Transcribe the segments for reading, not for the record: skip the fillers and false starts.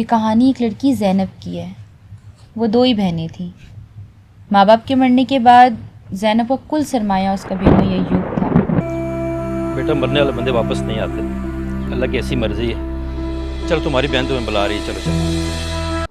ये कहानी एक लड़की ज़ैनब की है। वो 2 ही बहनें थीं। माँ बाप के मरने के बाद ज़ैनब का कुल सरमाया उसका बेनो ये यूब था। बेटा, मरने वाले बंदे वापस नहीं आते, अल्लाह की ऐसी मर्जी है। चल, तुम्हारी बहन तुम्हें बुला रही है, चलो चलो।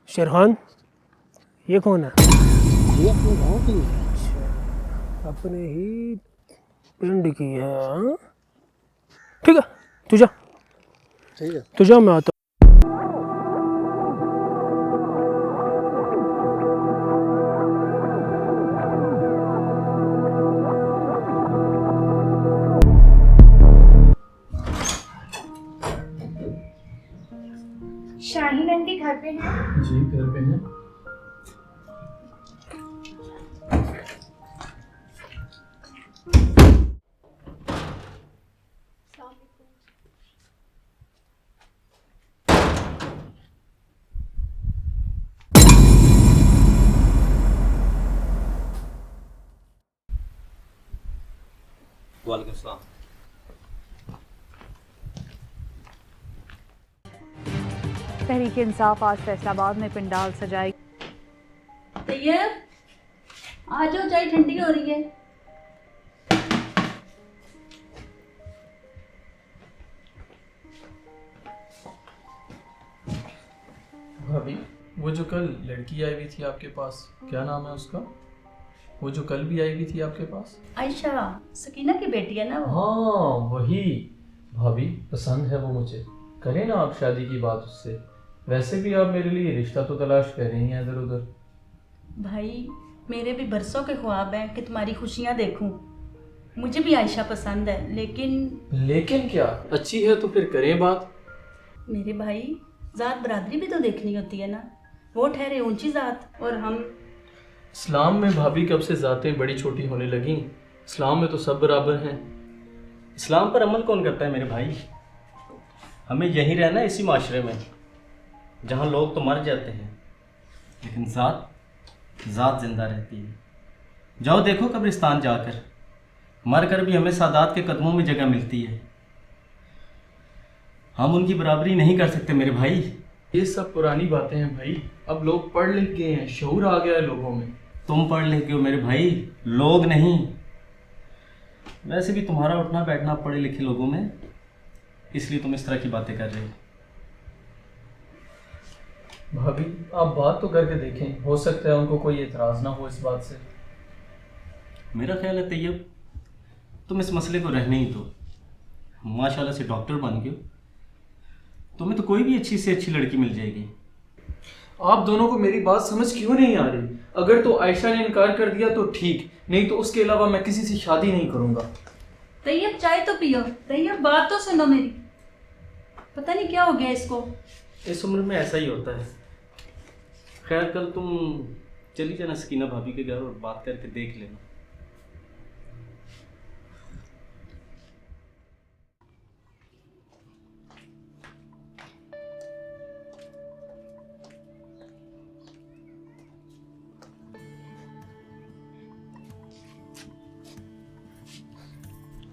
शेरखान, ये कौन है? ये अपने गाँव की है। अपने ही पिंड की है। हाँ? ठीक है, तू जा, ठीक है। तू जा, मैं आता हूँ। शाहीन आंटी घर पे हैं? जी घर पे हैं। वालेकुम सलाम। तहरीक इंसाफ आज फैसलाबाद में पंडाल सजाई। तैयब, आ जाओ, चाय ठंडी हो रही है। भाभी, वो जो कल लड़की आई हुई थी आपके पास, क्या नाम है उसका? वो जो कल भी आई हुई थी आपके पास? आयशा, सकीना की बेटी है ना वो? हाँ वही। भाभी, पसंद है वो मुझे, करें ना आप शादी की बात उससे। वैसे भी आप मेरे लिए रिश्ता तो तलाश कर रही हैं इधर उधर। भाई, मेरे भी बरसों के ख्वाब हैं कि तुम्हारी खुशियाँ देखूं। मुझे भी आयशा पसंद है, लेकिन क्या? अच्छी है तो फिर करें बात। मेरे भाई, जात बरादरी भी तो देखनी होती है ना। वो ठहरे ऊंची जात और हम। इस्लाम में भाभी कब से जातें बड़ी छोटी होने लगी? इस्लाम में तो सब बराबर हैं। इस्लाम पर अमल कौन करता है मेरे भाई? हमें यहीं रहना है, इसी माशरे में जहाँ लोग तो मर जाते हैं लेकिन ज़ात जिंदा रहती है। जाओ देखो कब्रिस्तान जाकर, मर कर भी हमें सादात के कदमों में जगह मिलती है। हम उनकी बराबरी नहीं कर सकते मेरे भाई। ये सब पुरानी बातें हैं भाई, अब लोग पढ़ लिख गए हैं, शऊर आ गया है लोगों में। तुम पढ़ लिख गए हो मेरे भाई, लोग नहीं। वैसे भी तुम्हारा उठना बैठना पढ़े लिखे लोगों में, इसलिए तुम इस तरह की बातें कर रहे हो। भाभी, आप बात तो करके देखें, हो सकता है उनको कोई एतराज़ ना हो इस बात से। मेरा ख्याल है तैयब, तुम इस मसले को रहने ही दो। माशाल्लाह से डॉक्टर बन गए हो, तुम्हें तो कोई भी अच्छी से अच्छी लड़की मिल जाएगी। आप दोनों को मेरी बात समझ क्यों नहीं आ रही? अगर तो आयशा ने इनकार कर दिया तो ठीक, नहीं तो उसके अलावा मैं किसी से शादी नहीं करूंगा। तैयब, चाय तो पियो। तैयब, बात तो सुनो मेरी। पता नहीं क्या हो गया इसको। इस उम्र में ऐसा ही होता है। खैर, कल तुम चली जाना सकीना भाभी के घर और बात करके देख लेना।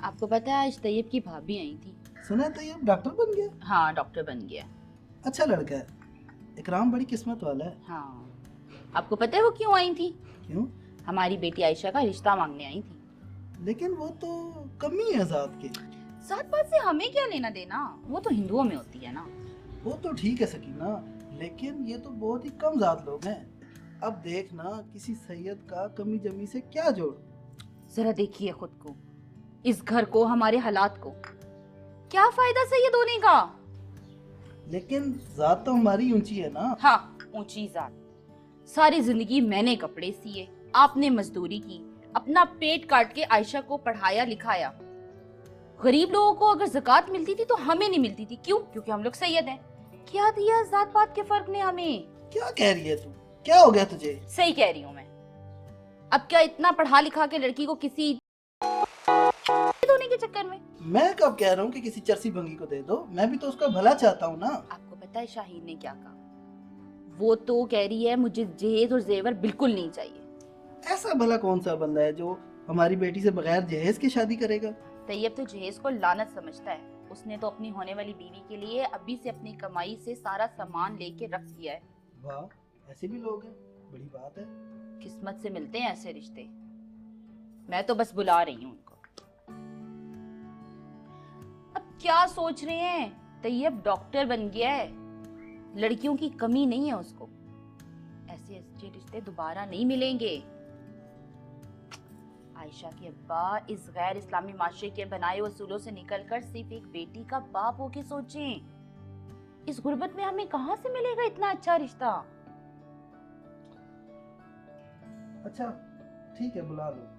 आपको पता है आज तैयब की भाभी आई थी? सुना है तो ये डॉक्टर बन गया। हाँ, डॉक्टर बन गया। अच्छा लड़का है, इकराम बड़ी किस्मत वाला है। हाँ, आपको पता है वो क्यों आई थी? क्यों? हमारी बेटी आयशा का रिश्ता मांगने आई थी। लेकिन वो तो कमी है जात की। साथ बात से हमें क्या लेना देना, वो तो हिंदुओं में होती है ना। वो तो ठीक है सकीना, लेकिन ये तो बहुत ही कम जात लोग हैं। अब देखना किसी सैयद का कमी जमी से क्या जोड़। जरा देखिए खुद को, इस घर को, हमारे हालात को। क्या फायदा सैयद होने का? लेकिन जात तो हमारी ऊंची है ना। हाँ, ऊंची जात। सारी जिंदगी मैंने कपड़े सिए, आपने मजदूरी की, अपना पेट काट के आयशा को पढ़ाया लिखाया। गरीब लोगों को अगर ज़कात मिलती थी तो हमें नहीं मिलती थी। क्यों? क्योंकि हम लोग सैयद हैं। क्या दिया जात पात के फर्क ने हमें? क्या कह रही है तू? क्या हो गया तुझे? सही कह रही हूँ मैं। अब क्या इतना पढ़ा लिखा के लड़की को किसी धोने के चक्कर में? मैं कब कह रहा हूँ कि किसी चरसी भंगी को दे दो, मैं भी तो उसका भला चाहता हूँ ना। आपको पता है शाहीन ने क्या कहा? वो तो कह रही है मुझे जहेज और जेवर बिल्कुल नहीं चाहिए। ऐसा भला कौन सा बंदा है जो हमारी बेटी से बगैर जहेज की शादी करेगा? तैयब तो जहेज को लानत समझता है, उसने तो अपनी होने वाली बीवी के लिए अभी से अपनी कमाई से सारा सामान लेके रख दिया है। वाह, ऐसे भी लोग हैं, बड़ी बात है। किस्मत से मिलते हैं ऐसे रिश्ते। मैं तो बस बुला रही हूँ उनको। अब क्या सोच रहे हैं, तैयब डॉक्टर बन गया है, लड़कियों की कमी नहीं है उसको। ऐसे अच्छे रिश्ते दोबारा नहीं मिलेंगे। आयशा के अब्बा इस गैर इस्लामी माशरे के बनाए उसूलों से निकलकर सिर्फ एक बेटी का बाप होके सोचें। इस गुर्बत में हमें कहां से मिलेगा इतना अच्छा रिश्ता। अच्छा ठीक है, बुला लो।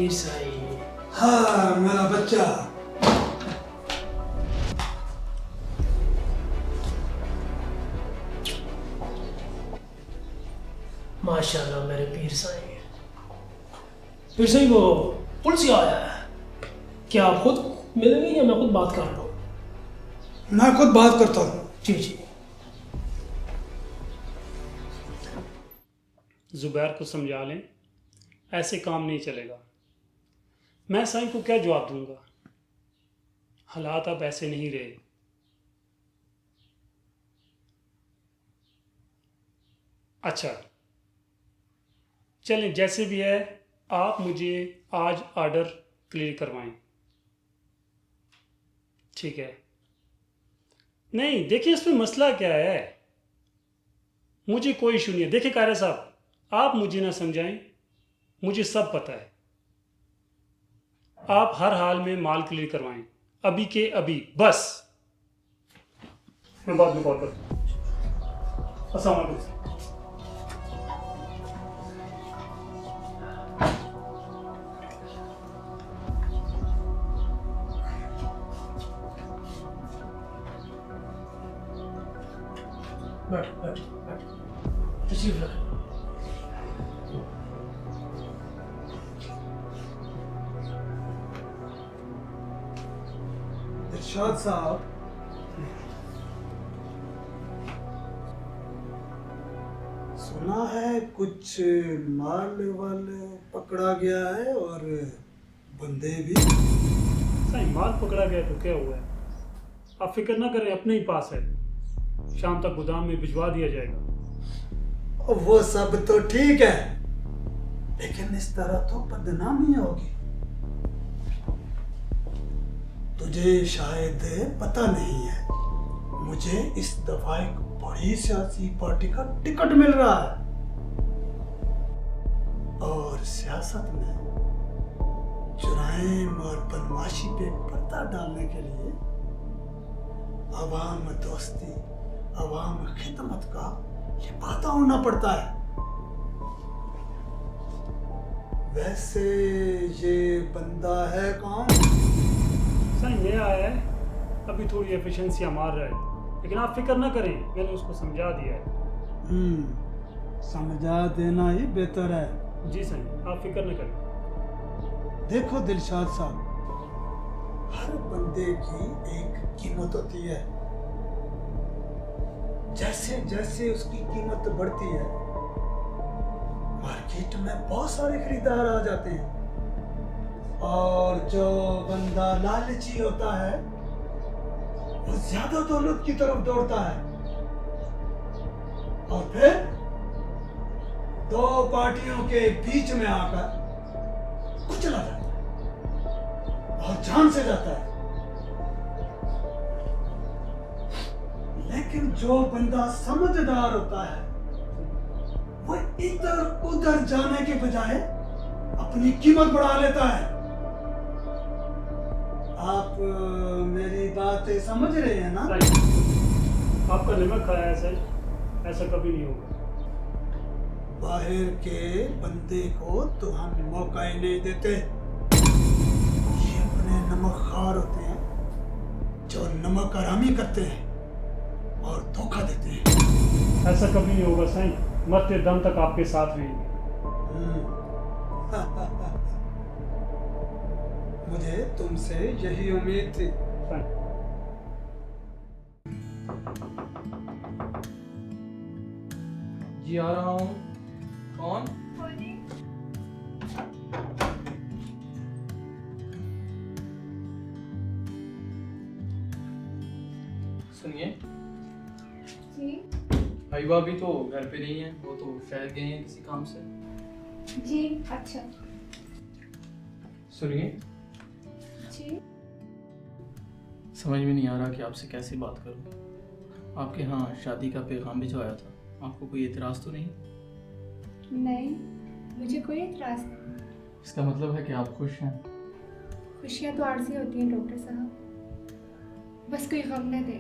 ईसाई, हाँ मेरा बच्चा। माशाल्लाह मेरे पीर साईं। पीर साईं वो पुलिस आया है, क्या आप खुद मिलेंगे या मैं खुद बात कर लूँ? मैं खुद बात करता हूँ। जी जी। ज़ुबैर को समझा लें, ऐसे काम नहीं चलेगा। मैं साईं को क्या जवाब दूंगा, हालात अब ऐसे नहीं रहे। अच्छा चलें, जैसे भी है आप मुझे आज ऑर्डर क्लियर करवाएं। ठीक है। नहीं देखिए, इसमें मसला क्या है, मुझे कोई इशू नहीं है। देखिए कारा साहब, आप मुझे ना समझाएं, मुझे सब पता है। आप हर हाल में माल क्लियर करवाएं, अभी के अभी। बस मैं बाद में कॉल करता हूँ। अस्सलाम वालेकुम। बैठ बैठ बैठ, तशरीफ रख। इरशाद साहब, सुना है कुछ माल वाल पकड़ा गया है और बंदे भी। साईं माल पकड़ा गया तो क्या हुआ है, आप फिक्र ना करें, अपने ही पास है, शाम तक गोदाम में भिजवा दिया जाएगा। और वो सब तो ठीक है, लेकिन इस तरह तो बदनामी होगी। तुझे शायद पता नहीं है, मुझे इस दफा एक बड़ी सियासी पार्टी का टिकट मिल रहा है और सियासत में जुराइम और बदमाशी पे पर्दा डालने के लिए अवाम दोस्ती, अवाम खिदमत का ये वादा होना पड़ता है। वैसे ये बंदा है कौन? साईं नया आया है, अभी थोड़ी एफिशिएंसियां मार रहा है, लेकिन आप फिक्र ना करें, मैंने उसको समझा दिया है। समझा देना ही बेहतर है। जी साईं, आप फिक्र ना करें। देखो दिलशाद साहब, हर बंदे की एक कीमत होती है। जैसे जैसे उसकी कीमत बढ़ती है, मार्केट में बहुत सारे खरीदार आ जाते हैं, और जो बंदा लालची होता है वो ज्यादा दौलत की तरफ दौड़ता है, और फिर दो पार्टियों के बीच में आकर कुचला जाता है और जान से जाता है। लेकिन जो बंदा समझदार होता है वो इधर उधर जाने के बजाय अपनी कीमत बढ़ा लेता है। आप मेरी बातें समझ रहे हैं ना? आपका नमक खाया है सर, ऐसा कभी नहीं होगा। बाहर के बंदे को तो हम मौका ही नहीं देते। ये अपने नमकखार होते हैं जो नमक हरामी करते हैं और धोखा देते हैं। ऐसा कभी नहीं होगा साईं, मरते दम तक आपके साथ रहेंगे। मुझे तुमसे यही उम्मीद थी। जी आ रहा हूँ। कौन? सुनिए जी भाई भाभी तो घर पे नहीं है, वो तो शहर गए हैं किसी काम से। जी अच्छा सुनिए, जी समझ में नहीं आ रहा कि आपसे कैसे बात करूं। आपके यहाँ शादी का पैगाम भिजवाया था, आपको कोई एतराज़ तो नहीं? नहीं, मुझे कोई एतराज़ नहीं। इसका मतलब है कि आप खुश हैं। खुशियाँ तो आरज़ी होती हैं डॉक्टर साहब, बस कोई गम न दे,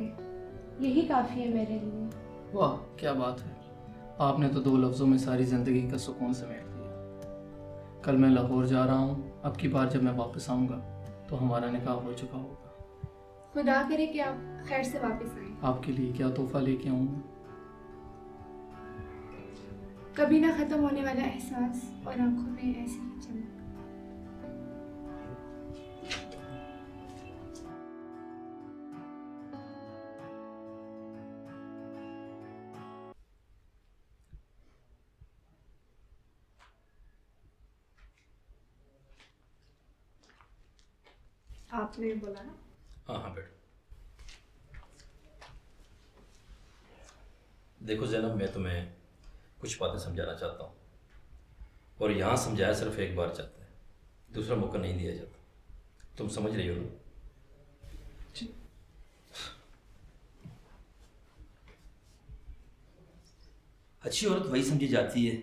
यही काफ़ी है मेरे लिए। वाह क्या बात है, आपने तो 2 लफ्ज़ों में सारी ज़िंदगी का सुकून समेट दिया। कल मैं लाहौर जा रहा हूँ, अब की बार जब मैं वापस आऊँगा तो हमारा निकाह हो चुका होगा। खुदा करे कि आप खैर से वापस आएं। आपके लिए क्या तोहफा लेके आऊँ मैं? कभी ना ख़त्म होने वाला एहसास और आंखों में ऐसी ही चमक। आपने बोला ना? हाँ बेटा। देखो ज़ैनब, मैं तुम्हें कुछ बातें समझाना चाहता हूँ, और यहाँ समझाया सिर्फ एक बार जाता है, दूसरा मौका नहीं दिया जाता। तुम समझ रही हो ना? अच्छी औरत वही समझी जाती है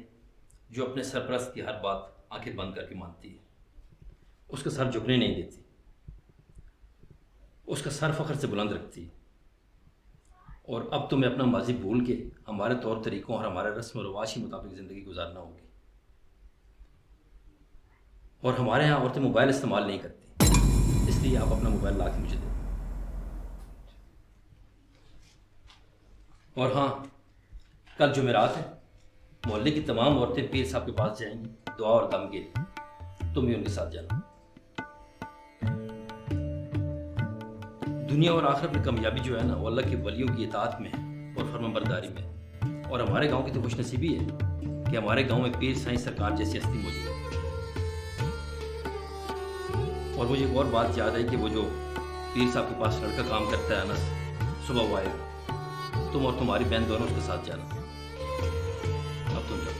जो अपने सरपरस्त की हर बात आंखें बंद करके मानती है, उसका सर झुकने नहीं देती, उसका सर फख्र से बुलंद रखती है। और अब तुम्हें अपना माजी भूल के हमारे तौर तरीक़ों और हमारे रस्म व रिवाज के मुताबिक ज़िंदगी गुजारना होगी। और हमारे यहाँ औरतें मोबाइल इस्तेमाल नहीं करती, इसलिए आप अपना मोबाइल ला के मुझे दे। और हाँ, कल जुमेरात है, मोहल्ले की तमाम औरतें पीर साहब के पास जाएंगी दुआ और दम के लिए, तुम भी उनके साथ जाना। दुनिया और आखिरत में कामयाबी जो है ना, वो अल्लाह के वलियों की इताअत में है और फर्माबरदारी में है। और हमारे गांव की तो खुशनसीबी है कि हमारे गांव में पीर साईं सरकार जैसी हस्ती मौजूद है। और मुझे एक और बात याद है कि वो जो पीर साहब के पास लड़का काम करता है अनस, सुबह वो आएगा, तुम और तुम्हारी बहन दोनों उसके साथ जाना। अब तुम जाओ।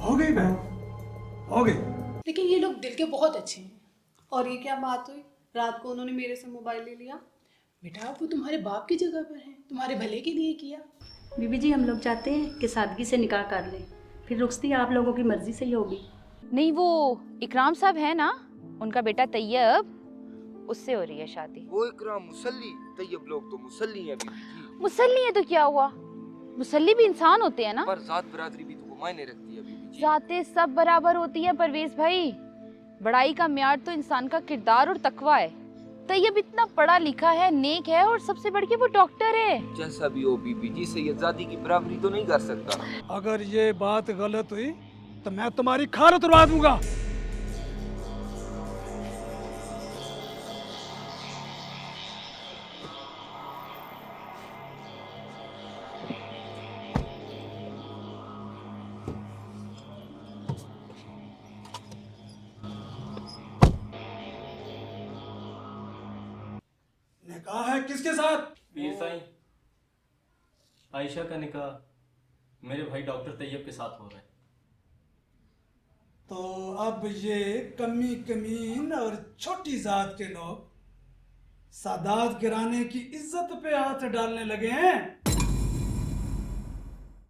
हो गई बहन, हो गई। लेकिन ये लोग दिल के बहुत अच्छे हैं। और ये क्या बात हुई, रात को उन्होंने मेरे से मोबाइल ले लिया? बेटा वो तुम्हारे बाप की जगह पर है, तुम्हारे भले के लिए किया। बीबी जी हम लोग चाहते हैं कि सादगी से निकाह कर लें, फिर रुखसती आप लोगों की मर्जी से ही होगी। नहीं, वो इकराम साहब है ना, उनका बेटा तैयब, उससे हो रही है शादी। वो इकराम मुसल्ली, तैयब लोग तो मुसल्ली हैं बीबी जी। मुसल्ली है तो क्या हुआ, मुसल्ली भी इंसान होते हैं ना। पर जात बरादरी भी तो मायने रखती है बीबी जी। जातें सब बराबर होती है परवेज भाई, बड़ाई का म्यार तो इंसान का किरदार और तकवा है। तैयब इतना पढ़ा लिखा है, नेक है, और सबसे बढ़ के वो डॉक्टर है। जैसा भी हो बीबी जी, सैयदजादी की बराबरी तो नहीं कर सकता। अगर ये बात गलत हुई तो मैं तुम्हारी खाल उतरवा दूंगा। निकाह है किसके साथ? पीर साईं, आयशा का निकाह मेरे भाई डॉक्टर तैयब के साथ हो रहा है। तो अब ये कमी कमीन और छोटी जात के लोग सादात गिराने की इज्जत पे हाथ डालने लगे हैं।